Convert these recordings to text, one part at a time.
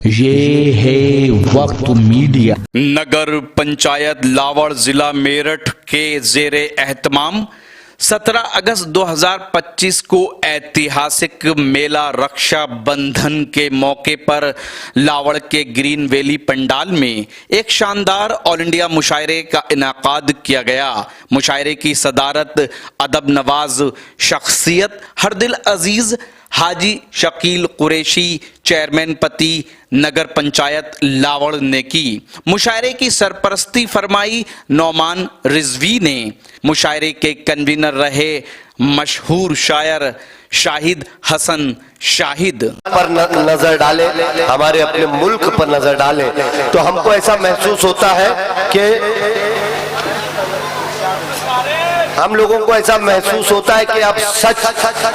ये है वक्त मीडिया। नगर पंचायत लावड़ जिला मेरठ के जेरे एहतमाम 17 अगस्त 2025 को ऐतिहासिक मेला रक्षा बंधन के मौके पर लावड़ के ग्रीन वैली पंडाल में एक शानदार ऑल इंडिया मुशायरे का इनाकाद किया गया। मुशायरे की सदारत अदब नवाज शख्सियत हरदिल अजीज हाजी शकील कुरैशी चेयरमैन पति नगर पंचायत लावड़ ने की। मुशायरे की सरपरस्ती फरमाई नौमान रिजवी ने। मुशायरे के कन्वीनर रहे मशहूर शायर शाहिद हसन शाहिद। पर नजर डाले, हमारे अपने मुल्क पर नजर डाले तो हमको ऐसा महसूस होता है कि हम लोगों को ऐसा महसूस होता है कि अब सच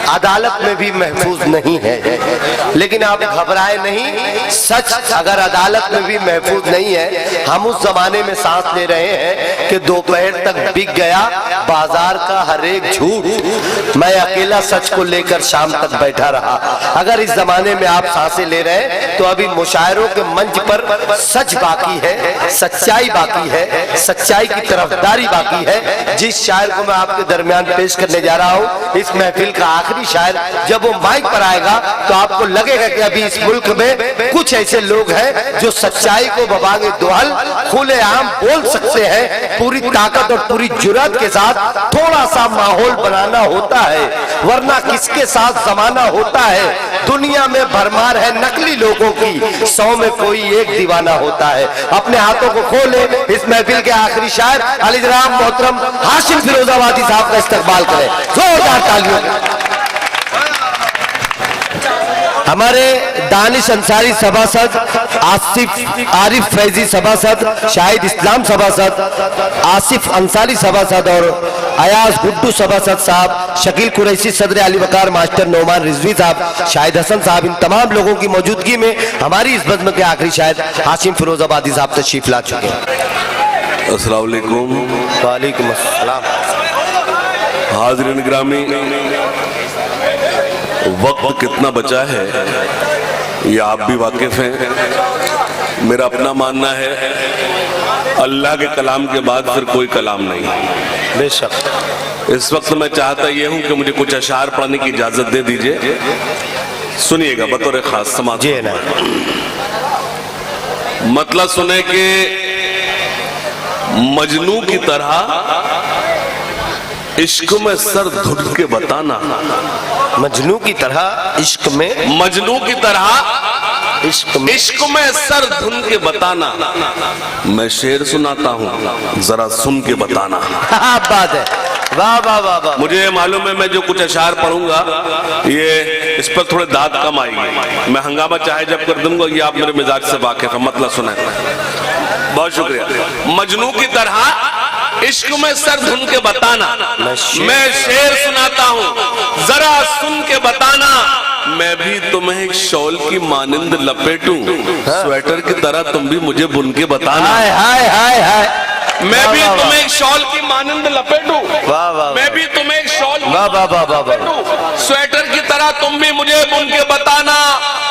अदालत में भी महफूज नहीं है। लेकिन आप घबराए नहीं, सच अगर अदालत में भी महफूज नहीं है, हम उस जमाने में सांस ले रहे हैं कि दोपहर तक बिक गया बाजार का हर एक झूठ, मैं अकेला सच को लेकर शाम तक बैठा रहा। अगर इस जमाने में आप सांसें ले रहे हैं तो अभी मुशायरों के मंच पर सच बाकी है, सच्चाई बाकी है, सच्चाई की तरफदारी बाकी है। जिस शायर को मैं आपके दरमियान पेश करने जा रहा हूँ, इस महफिल का आखिरी शायर, जब वो माइक पर आएगा तो आपको लगेगा कि अभी इस मुल्क में कुछ ऐसे लोग हैं जो सच्चाई को बबांगे दोहल खुलेआम बोल सकते हैं। पूरी ताकत और पूरी जुर्रत के साथ थोड़ा सा माहौल बनाना होता है, वरना किसके साथ जमाना होता है। दुनिया में भरमार है नकली लोगों की, 100 में कोई एक दीवाना होता है। अपने हाथों को खोले, इस महफिल के आखिरी शायर अलीजराम मोहतरम हाशिम फिरोजाबादी साहब का इस्तकबाल करें जोरदार तालियों। हमारे दानिश अंसारी सभासद, आरिफ फैजी सभासद, शाहिद इस्लाम सभासद, आसिफ अंसारी सभासद और अयाज गुड्डू सभासद साहब, शकील कुरैशी सदर अली वकार मास्टर, नौमान रिजवी साहब, शाहिद हसन साहब, इन तमाम लोगों की मौजूदगी में हमारी इस बज़्म के आखिरी शायर हाशिम फिरोजाबादी साहब तशरीफ ला चुके हैं। अस्सलाम वालेकुम। वालेकुम अस्सलाम। हाज़रीन ग्रामी, वक्त कितना बचा है ये आप भी वाकिफ हैं। मेरा अपना मानना है अल्लाह के कलाम के बाद फिर कोई कलाम नहीं। बेशक इस वक्त मैं चाहता ये हूं कि मुझे कुछ अशार पढ़ने की इजाजत दे दीजिए। सुनिएगा बतौर खास समाज। जी ना, मतलब सुने कि मजनू की तरह इश्क में सर धुन के बताना, मजनू की तरह इश्क में, मजनू की तरह इश्क में सर धुन के बताना। मैं शेर सुनाता हूँ जरा सुन के बताना। बात है, वाह वाह वाह वाह। मुझे मालूम है मैं जो कुछ अशार पढ़ूंगा ये इस पर थोड़े दाद कम आएगी। मैं हंगामा चाहे जब कर दूंगा, ये आप मेरे मिजाज से वाकिफ है। मतलब सुने, बहुत शुक्रिया। मजनू की तरह इश्क में सर धुन के बताना, मैं शेर सुनाता हूँ जरा सुन के बताना। मैं भी तुम्हें एक शॉल की मानिंद लपेटूं, स्वेटर की तरह तुम भी मुझे बुन के बताना। हाय हाय हाय हाय। मैं भी तुम्हें एक शॉल की मानिंद लपेटूं, वाह वाह। मैं भी तुम्हें एक शॉल वाह वाह वाह वाह वाह। स्वेटर की तरह तुम भी मुझे बुन के बताना।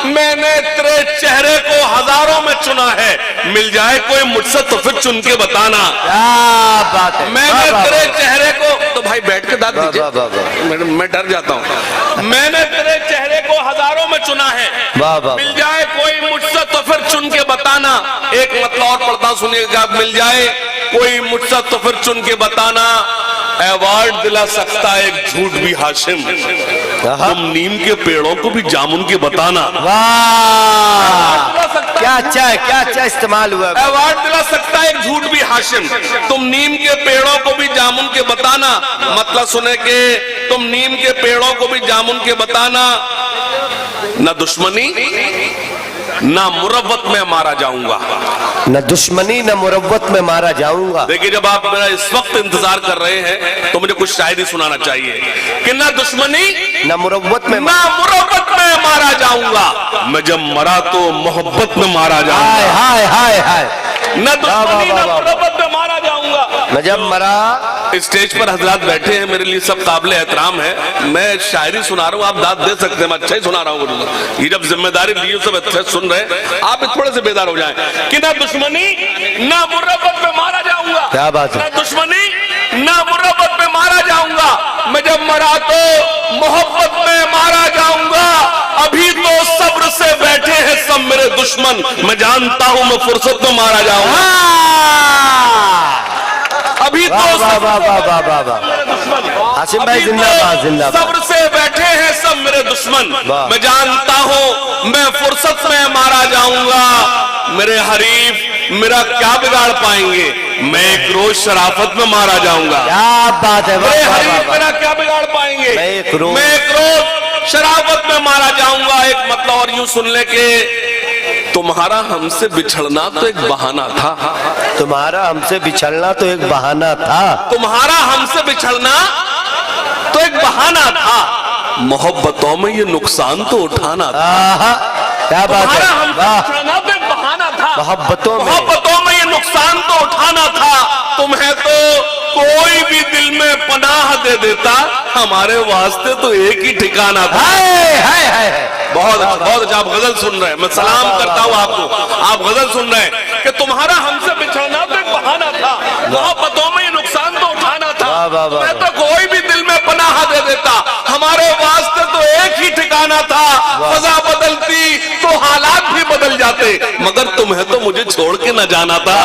मैंने तेरे चेहरे को हजारों में चुना है, मिल जाए कोई मुझसे तो फिर चुन के बताना। क्या बात है। मैंने तेरे चेहरे को, तो भाई बैठ के दाद दीजिए, मैं डर जाता हूँ। मैंने तेरे चेहरे को हजारों में चुना है, मिल जाए कोई मुझसे तो फिर चुन के बताना। एक मतलब और पढ़ता सुनिएगा, मिल जाए कोई मुझसे तो फिर चुन के बताना। अवार्ड दिला सकता है एक झूठ भी हाशिम, तुम नीम के पेड़ों को भी जामुन के बताना। वाह, क्या अच्छा है, क्या अच्छा इस्तेमाल हुआ। अवार्ड दिला सकता है एक झूठ भी हाशिम, तुम नीम के पेड़ों को भी जामुन के बताना। मतलब सुने के तुम नीम के पेड़ों को भी जामुन के बताना। न दुश्मनी न मुरव्वत में मारा जाऊंगा, न दुश्मनी न मुरव्वत में मारा जाऊंगा। देखिए जब आप मेरा इस वक्त इंतजार कर रहे हैं तो मुझे कुछ शायरी सुनाना चाहिए कि न दुश्मनी न मुरव्वत में मारा जाऊंगा, मैं जब मरा तो मोहब्बत में मारा जाऊंगा। हाय हाय हाय हाय। न दुश्मनी न मुरव्वत में मारा जाऊंगा, जाऊंगा। मैं जब मरा, स्टेज पर हजरात बैठे हैं, मेरे लिए सब काबिले एहतराम है। मैं शायरी सुना रहा हूँ, आप दाद दे सकते हैं, मैं अच्छा ही सुना रहा हूँ। ये जब जिम्मेदारी लिए सब अच्छे सुन रहे हैं, आप थोड़े से बेदार हो जाएं कि ना दुश्मनी ना मुरब्बत पे मारा जाऊंगा। क्या बात है? ना दुश्मनी ना मुरब्बत पे मारा जाऊंगा। मैं जब मरा तो मोहब्बत में मारा जाऊंगा। अभी तो सब्र से बैठे हैं सब मेरे दुश्मन, मैं जानता हूं मैं फुर्सत में मारा जाऊंगा। अभी तो हाशिम भाई जिंदाबाद जिंदाबाद। सब्र से बैठे हैं सब मेरे दुश्मन, मैं जानता हूं मैं फुर्सत में मारा जाऊंगा। मेरे हरीफ मेरा क्या बिगाड़ पाएंगे, मैं एक रोज शराफत में मारा जाऊंगा। क्या बात है? मेरे हरीफ मेरा क्या बिगाड़ पाएंगे, मैं एक रोज शराफत में मारा जाऊंगा। एक मतलब और यूं सुन ले के तुम्हारा हमसे बिछड़ना तो एक बहाना था। तुम्हारा हमसे बिछड़ना तो एक बहाना था। तुम्हारा हमसे बिछड़ना तो एक बहाना था। मोहब्बतों में ये नुकसान तो उठाना था। क्या बात है? तुम्हारा हमसे बिछड़ना तो एक बहाना था। मोहब्बतों में ये नुकसान तो उठाना था। तुम्हें तो कोई भी दिल में पनाह दे देता, हमारे वास्ते तो एक ही ठिकाना था। बहुत अच्छा, आप गजल सुन रहे हैं, मैं सलाम करता हूँ आपको। आप गजल सुन रहे हैं कि तुम्हारा हमसे बिछड़ना तो एक बहाना था, मोहब्बतों में ये नुकसान तो उठाना था। मैं तो कोई भी दिल में पनाह दे देता, हमारे वास्ते तो एक ही ठिकाना था। फजा बदलती तो हालात भी बदल जाते, मगर तुम्हें तो मुझे छोड़ के न जाना था।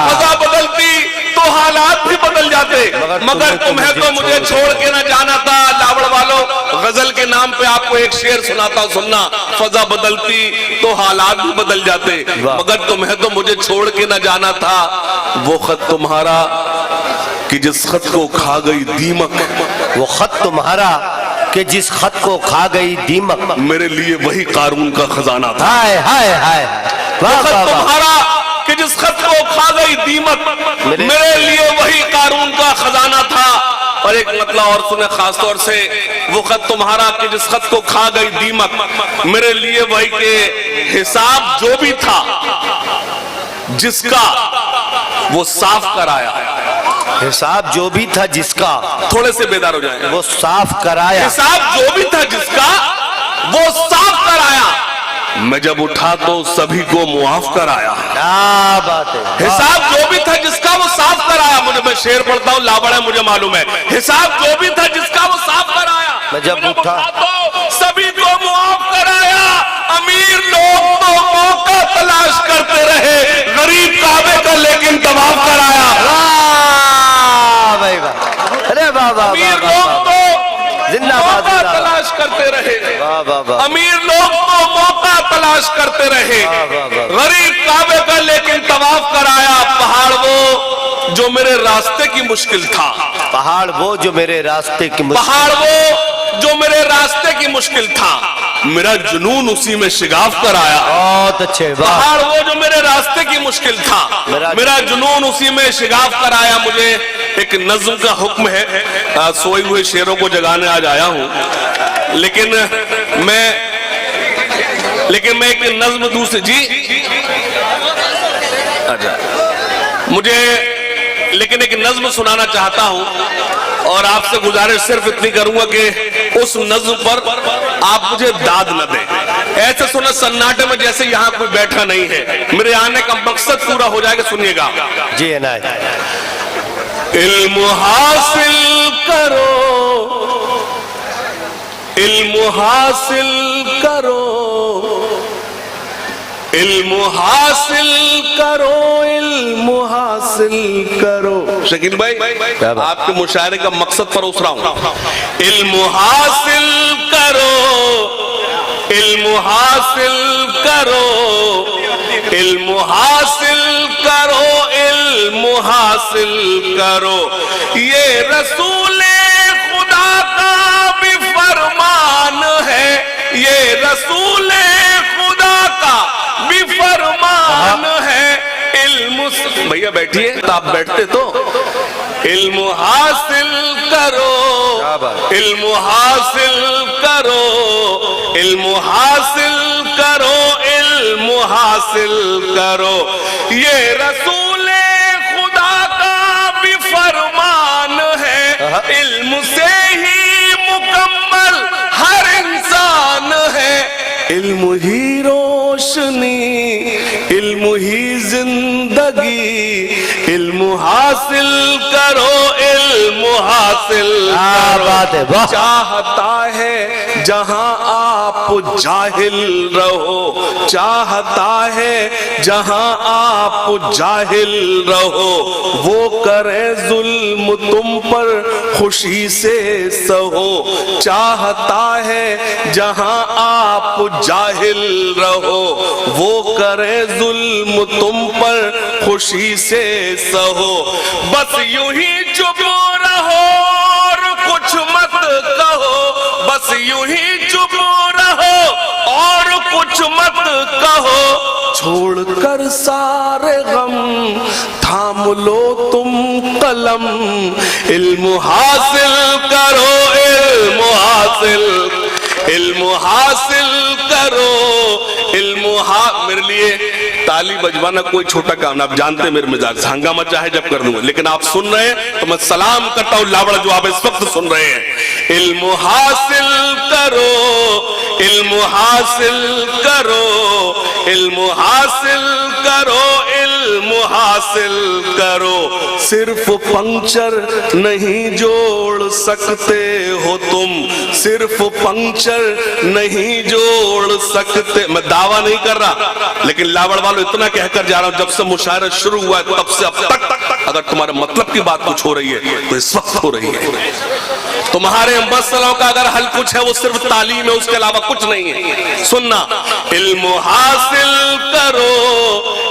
फजा बदलती तो हालात भी बदल जाते, मगर तुम्हें तो मुझे छोड़ के न जाना था। लावड़ वालों, गजल के नाम पे आपको एक शेर सुनाता हूं, सुनना। फजा बदलती तो हालात भी बदल जाते, मगर तुम्हें तो मुझे छोड़ के न जाना था। वो खत तुम्हारा कि जिस खत को खा गई दीमक, वो खत तुम्हारा कि जिस खत को खा गई दीमक, मेरे लिए वही कारून का खजाना था। हाय हाय हाय। वो खत तुम्हारा कि जिस खत को खा गई दीमक, मेरे लिए वही कारून का खजाना था। और एक मतलब और सुने खास तौर से, वो खत तुम्हारा कि जिस खत को खा गई दीमक, मेरे लिए वही के हिसाब जो भी था जिसका वो साफ कराया। हिसाब जो भी था जिसका, थोड़े से बेदार हो जाए, वो साफ कराया। हिसाब जो भी था जिसका वो साफ कराया। मैं जब उठा तो सभी को मुआफ कराया। क्या बात है? हिसाब जो भी था जिसका वो साफ कराया। मुझे, मैं शेर पढ़ता हूँ, लावड़ है, मुझे मालूम है। हिसाब जो भी था जिसका वो साफ कराया। मैं जब उठा तो सभी को मुआफ कराया। अमीर लोग तो मौका तलाश करते रहे, गरीब काबे का लेकिन तवाफ कराया। भाई वाह, अरे वाह वाह। अमीर लोग तो जिंदाबाद तलाश करते रहे, अमीर लोग तो मौका तलाश करते रहे, गरीब काबे का लेकिन तवाफ कराया। पहाड़ वो जो मेरे रास्ते की मुश्किल था, पहाड़ वो जो मेरे रास्ते की पहाड़ वो जो मेरे रास्ते की मुश्किल था, मेरा जुनून उसी में शिगाफ कराया। बहुत अच्छे। पहाड़ वो जो मेरे रास्ते की मुश्किल था, मेरा जुनून उसी में शिगाफ कराया। मुझे एक नज्म का हुक्म है, सोए हुए शेरों को जगाने आज आया हूं, लेकिन मैं एक नज्म दूसरी जी अच्छा मुझे लेकिन एक नज्म सुनाना चाहता हूं, और आपसे गुजारिश सिर्फ इतनी करूंगा कि उस नज्म पर आप मुझे दाद न दें। ऐसे सुना सन्नाटे में जैसे यहां कोई बैठा नहीं है। मेरे आने का मकसद पूरा हो जाएगा, सुनिएगा जी। इनायत। इल्म हासिल करो, इल्म हासिल करो, इल्म हासिल करो, इल्म हासिल करो। शकील भाई, आपके मुशायरे का मकसद परोस रहा हूं। इल्म हासिल करो, इल्म हासिल करो, इल्म हासिल करो, इल्म हासिल करो। ये रसूले खुदा का भी फरमान है, ये रसूले खुदा का भी फरमान है। इल्म, भैया बैठिए, तो आप बैठते तो। इल्म हासिल करो, इल्म हासिल करो, इल्म हासिल करो, इल्म हासिल करो। ये रसूले नहीं, इल्म ही जिंदगी, इल्म हासिल करो, इल्म हासिल क्या बात है, वाह। चाहता है जहां आप जाहिल रहो, चाहता है जहां आप जाहिल रहो, वो करे जुल्म तुम पर खुशी से सहो, चाहता है जहां आप जाहिल रहो, वो करे जुल्म तुम पर खुशी से सहो, बस यूं ही चुप रहो और कुछ मत कहो, बस यूं ही चुप रहो और कुछ मत कहो, छोड़कर सारे गम थाम लो तुम कलम, इल्म हासिल करो, इल्म हासिल, इल्म हासिल करो, मेरे लिए ताली बजवाना कोई छोटा काम ना, आप जानते हैं मेरे मिजाज, हंगामा चाहे जब कर दूंगा, लेकिन आप सुन रहे हैं तो मैं सलाम करता हूं लावड़ जो आप इस वक्त सुन रहे हैं। इल्म हासिल करो, इल्म हासिल करो, इल्म हासिल करो, इल्म हासिल करो, सिर्फ पंक्चर नहीं जोड़ सकते हो तुम, सिर्फ पंक्चर नहीं जोड़ सकते, मैं दावा नहीं कर रहा, लेकिन लावड़ वालों इतना कहकर जा रहा हूं, जब से मुशायरा शुरू हुआ है तब से अब तक अगर तुम्हारे मतलब की बात कुछ हो रही है तो इस वक्त हो रही है। तुम्हारे मसलों का अगर हल कुछ है वो सिर्फ तालीम है, उसके अलावा कुछ नहीं है। सुनना, इल्म हासिल करो,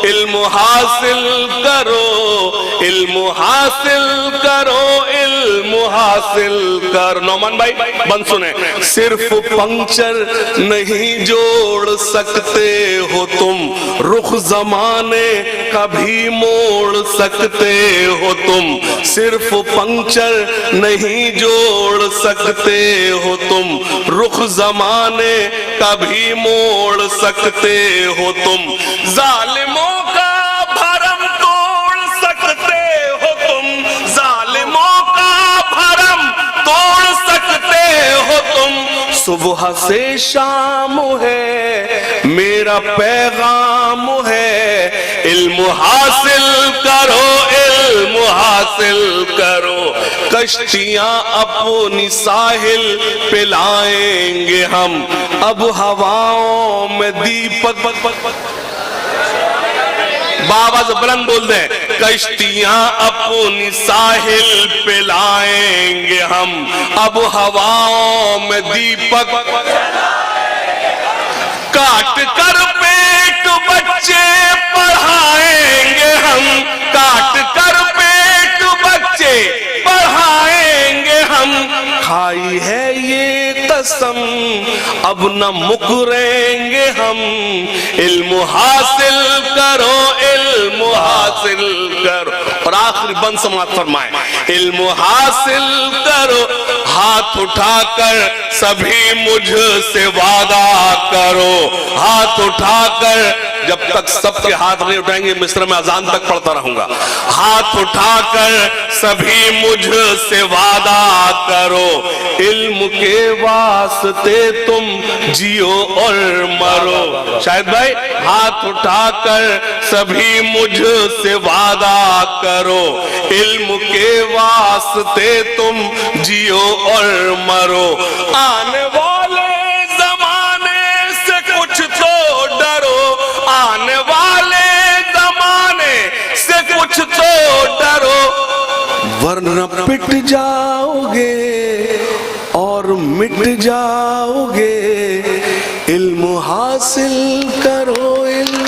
इल्म हासिल करो, इल्म हासिल करो, इल्म हासिल कर। नौमान भाई बंद सुने, सिर्फ पंक्चर नहीं जोड़ सकते हो तुम, रुख जमाने का भी मोड़ सकते हो तुम, सिर्फ पंक्चर नहीं जोड़ सकते हो तुम, रुख जमाने का भी मोड़ सकते हो तुम, जालिमों का भरम तोड़ सकते हो तुम, जालिमों का भरम तोड़ सकते हो तुम, सुबह से शाम है मेरा पैगाम है, इल्म हासिल करो, इल्म हासिल करो, कश्तियां अपनी साहिल पे लाएंगे हम, अब हवाओं में दीपक, बाबा से बुलंद बोल दे, कश्तियां अपनी साहिल पे लाएंगे हम, अब हवाओं में दीपक, काट कर पेट बच्चे पढ़ाएंगे हम, काट कर पेट बच्चे पढ़ाएंगे हम, खाई है ये कसम अब न मुकरेंगे हम, इल्म हासिल करो, इल्म हासिल करो। और आखिरी बंद समाप्त फरमाए, इल्म हासिल करो, हाथ उठाकर सभी मुझसे वादा करो, हाथ उठाकर, जब तक सबके हाथ नहीं उठाएंगे मिस्र में अजान तक पढ़ता रहूंगा, हाथ उठाकर सभी मुझसे वादा करो, इल्म के वास्ते तुम जियो और मरो। शायद भाई, हाथ उठाकर सभी मुझसे वादा करो, इल्म के वास्ते तुम जियो और मरो, आने वाले जमाने से कुछ तो डरो, आने वाले जमाने से कुछ तो डरो, वरना पिट जाओगे और मिट जाओगे, इल्म हासिल करो, इल्म।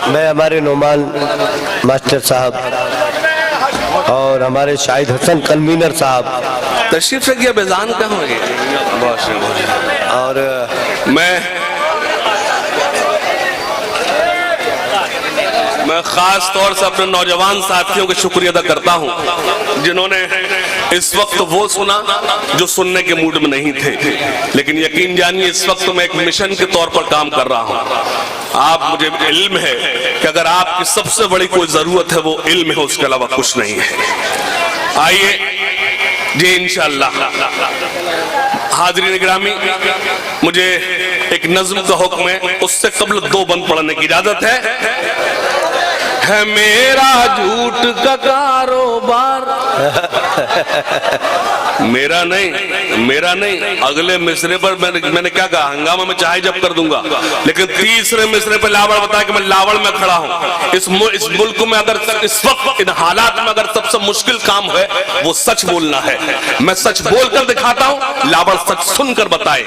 मैं हमारे नोमान मास्टर साहब और हमारे शाहिद हसन कन्वीनर साहब तशरीफ रखिए, बेजान कहाँ होंगे, और मैं मैं खास तौर से अपने नौजवान साथियों का शुक्रिया अदा करता हूं जिन्होंने इस वक्त वो सुना जो सुनने के मूड में नहीं थे, लेकिन यकीन जानिए इस वक्त मैं एक मिशन के तौर पर काम कर रहा हूं। आप मुझे इल्म है कि अगर आपकी सबसे बड़ी कोई जरूरत है वो इल्म है, उसके अलावा कुछ नहीं है। आइए जी इंशाअल्लाह। हाज़रीन गिरामी, मुझे एक नज़्म का हुक्म है, उससे कबल 2 बंद पढ़ने की इजाजत है मेरा झूठ का कारोबार मेरा नहीं। अगले मिसरे पर मैंने क्या कहा, हंगामा में चाहे जब कर दूंगा, लेकिन तीसरे मिसरे पर लावड़ बताया कि मैं लावड़ में खड़ा हूं। इस मुल्क में अगर इस वक्त इन हालात में अगर सबसे मुश्किल काम है वो सच बोलना है। मैं सच बोलकर दिखाता हूं, लावड़ सच सुनकर बताए।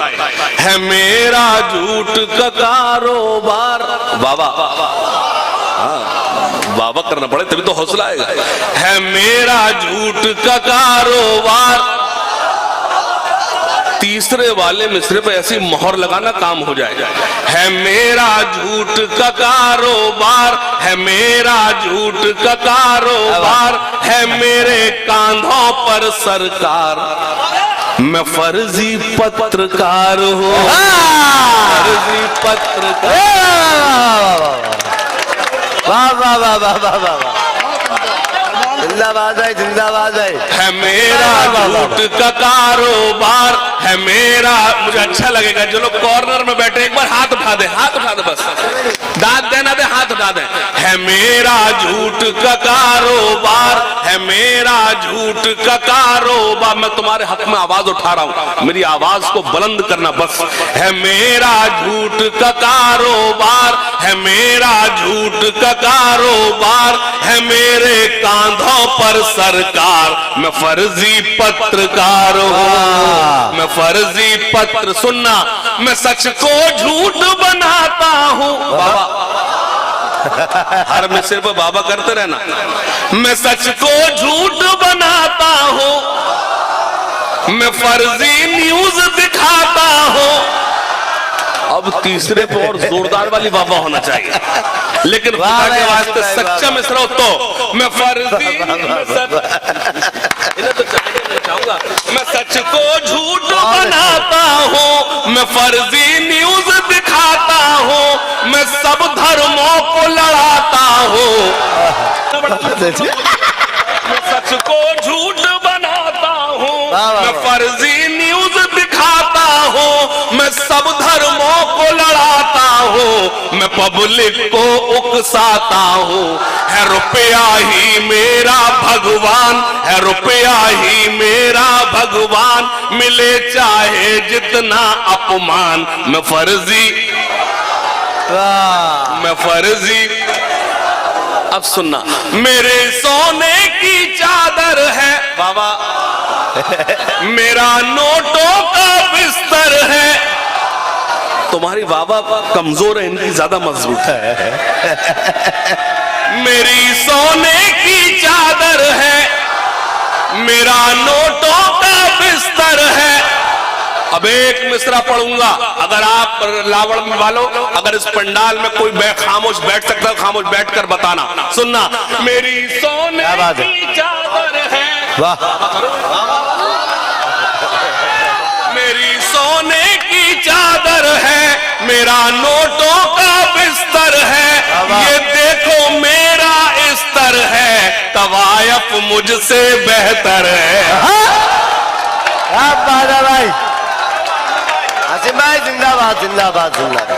है मेरा झूठ का कारोबार, बाबा बाबा करना पड़े तभी तो हौसला आएगा। है मेरा झूठ का कारोबार, तीसरे वाले मिसरे पे ऐसी मोहर लगाना काम हो जाएगा। है मेरा झूठ का कारोबार, है मेरा झूठ का कारोबार, है मेरे कांधों पर सरकार, मैं फर्जी पत्रकार हूँ, फर्जी पत्रकार। वाह वाह वाह वाह वाह वाह, जिंदाबाद है, जिंदाबाद है मेरा झूठ का कारोबार, है मेरा। मुझे अच्छा लगेगा जो लोग कॉर्नर में बैठे एक बार हाथ उठा दे, बस दाद देना दे, हाथ उठा दे। है मेरा झूठ का कारोबार, है मेरा झूठ का कारोबार। मैं तुम्हारे हक में आवाज उठा रहा हूं, मेरी आवाज को बुलंद करना बस। है मेरा झूठ का कारोबार, है मेरा झूठ का कारोबार, है मेरे कांधों पर सरकार, मैं फर्जी पत्रकार हूँ, मैं फर्जी पत्र। सुनना, मैं सच को झूठ बनाता हूँ, बाबा हर मिसरे पर बाबा करते रहना। मैं सच को झूठ बनाता हूँ, मैं फर्जी न्यूज दिखाता हूँ। अब तीसरे पे और जोरदार वाली बाबा होना चाहिए, लेकिन खुदा के वास्ते सच्चा मिसरा हो तो मैं फर्जी इन्हें तो चाहूंगा। मैं सच को झूठ बनाता हूँ, मैं फर्जी न्यूज दिखाता हूँ, मैं सब धर्मों को लड़ाता हूँ। मैं सच को झूठ बनाता हूँ, मैं फर्जी न्यूज दिखाता हूँ, मैं सब धर्मों को लड़ाता हूँ, मैं पब्लिक को उकसाता हूँ। है रुपया ही मेरा भगवान, है रुपया ही मेरा भगवान, मिले चाहे जितना अपमान, मैं फर्जी। अब सुनना, मेरे सोने की चादर है बाबा, मेरा नोटों का बिस्तर है। तुम्हारी बाबा कमजोर है, इनकी ज्यादा मजबूत है। मेरी सोने की चादर है, मेरा नोटों का बिस्तर है। अब एक मिसरा पढ़ूंगा, अगर आप लावड़ वालों, अगर इस पंडाल में कोई खामोश बैठ सकता है, खामोश बैठकर बताना। सुनना, मेरी सोने की चादर है, मेरी सोने की चादर है, मेरा नोटों का बिस्तर है, ये देखो मेरा स्तर है, तवायफ मुझसे बेहतर है। भाई आसिम भाई जिंदाबाद, जिंदाबाद, जिंदाबाद।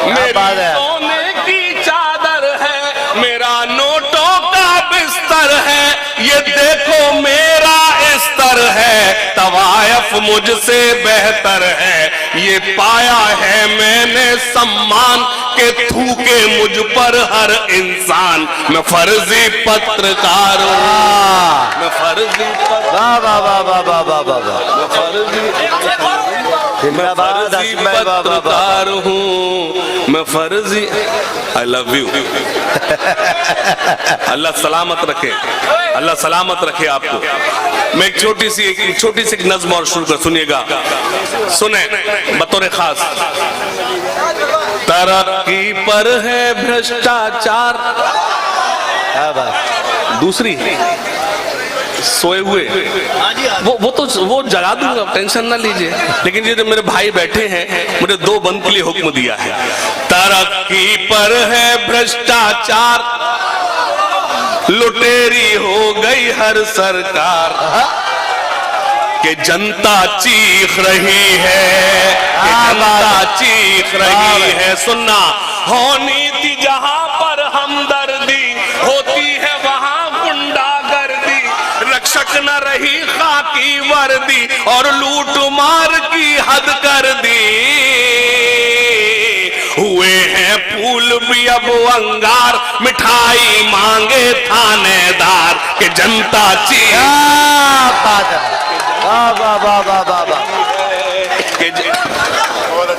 मेरी सोने की चादर है, मेरा नोटों का बिस्तर है, ये देखो मेरा स्तर है, तवायफ मुझसे बेहतर है। ये पाया है मैंने सम्मान के थूके मुझ पर हर इंसान, मैं फर्जी पत्रकार हूँ, मैं फर्जी वाह वाह वाह वाह वाह वाह वाह, मैं फर्जी मैं जिंदाबाद फर्जी हसमैन बाबा। पत्रकार हूँ, मैं फर्जी। I love you. अल्लाह सलामत रखे, अल्लाह सलामत रखे आपको। मैं एक छोटी सी एक नज्म और शुरू कर, सुनिएगा, सुने बतौर खास। तरक्की पर है भ्रष्टाचार। क्या बात। दूसरी सोए हुए वो जगा दूंगा, टेंशन ना लीजिए। लेकिन ये जो मेरे भाई बैठे हैं, मुझे 2 बंद के लिए हुक्म दिया है। तरक्की पर है भ्रष्टाचार, लुटेरी हो गई हर सरकार, कि जनता चीख रही है, कि जनता चीख रही है। सुनना, होनी थी जहां पर हमदर्दी, होती है वहां गुंडागर्दी। रक्षक न रही खाकी वर्दी, और लूट मार की हद कर दी। हुए हैं फूल भी अब अंगार, मिठाई मांगे थानेदार, कि जनता चीख।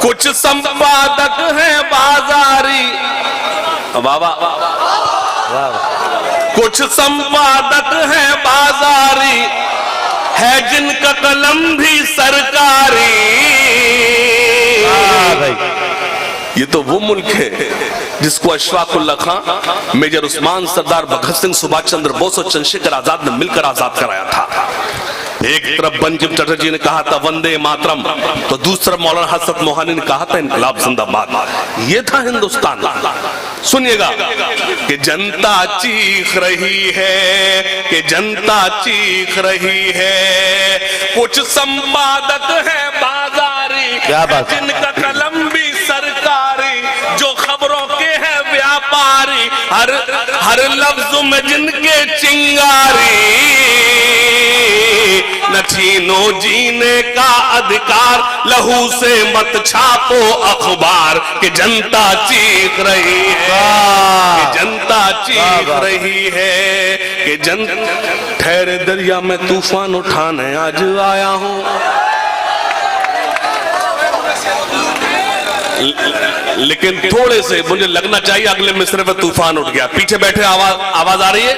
कुछ संपादक हैं बाजारी, बाबा, कुछ संपादक हैं बाजारी, है जिनका कलम भी सरकारी। ये तो वो मुल्क है जिसको अशफाकुल्ला खां, मेजर उस्मान, सरदार भगत सिंह, सुभाष चंद्र बोस और चंद्रशेखर आजाद ने मिलकर आजाद कराया था। एक तरफ बंकिम चटर्जी ने कहा था वंदे मातरम, तो दूसरा मौलाना हसरत मोहानी ने कहा था इनकलाब जिंदाबाद। ये था हिंदुस्तान। सुनिएगा, कि जनता चीख रही है, कि जनता चीख रही है। कुछ संपादक है बाजारी, क्या बात। जिनका कलम भी सरकारी, जो खबरों के हैं व्यापारी, हर लफ्ज में जिनके चिंगारी। न छीनो जीने का अधिकार, लहू से मत छापो अखबार, कि जनता चीख रही है, कि जनता चीख रही है, कि ठहरे दरिया में तूफान उठाने आज आया हूं। लेकिन थोड़े से मुझे लगना चाहिए अगले मिसरे पे तूफान उठ गया। पीछे बैठे आवाज आ रही है?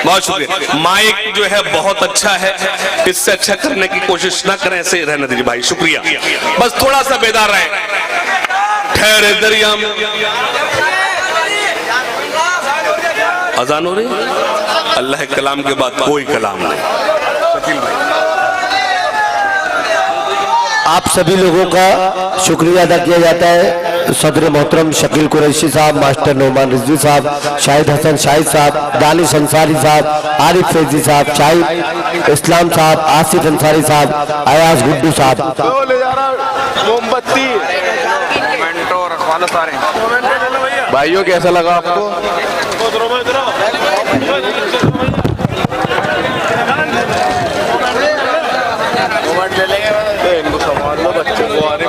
बहुत शुक्रिया। माइक जो है बहुत अच्छा है, इससे अच्छा करने की कोशिश ना करें, ऐसे रहने दीजिए भाई, शुक्रिया। बस थोड़ा सा बेदार रहे। ठहरे दरिया में अजान हो रही, अल्लाह के कलाम के बाद कोई कलाम नहीं। शकील भाई, आप सभी लोगों का शुक्रिया अदा किया जाता है। सदर मोहतरम शकील कुरैशी साहब, मास्टर नोमान रिजवी साहब, शाहिद हसन शाहिद साहब, दानिश अंसारी साहब, आरिफ फैजी साहब, शाहिद इस्लाम साहब, आसिफ अंसारी साहब, अयाज गुड्डू साहब। मोमबत्ती भाइयों, कैसा लगा आपको? इनको संभाल लो, बच्चों को आ रहे।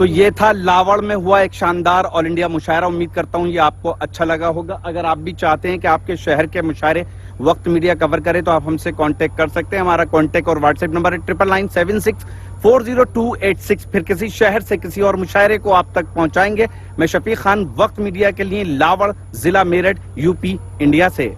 तो ये था लावड़ में हुआ एक शानदार ऑल इंडिया मुशायरा। उम्मीद करता हूँ ये आपको अच्छा लगा होगा। अगर आप भी चाहते हैं कि आपके शहर के मुशायरे वक्त मीडिया कवर करे तो आप हमसे कांटेक्ट कर सकते हैं। हमारा कांटेक्ट और व्हाट्सएप नंबर है 9996402886। फिर किसी शहर से किसी और मुशायरे को आप तक पहुंचाएंगे। मैं शफीक खान, वक्त मीडिया के लिए लावड़, जिला मेरठ, यूपी, इंडिया से।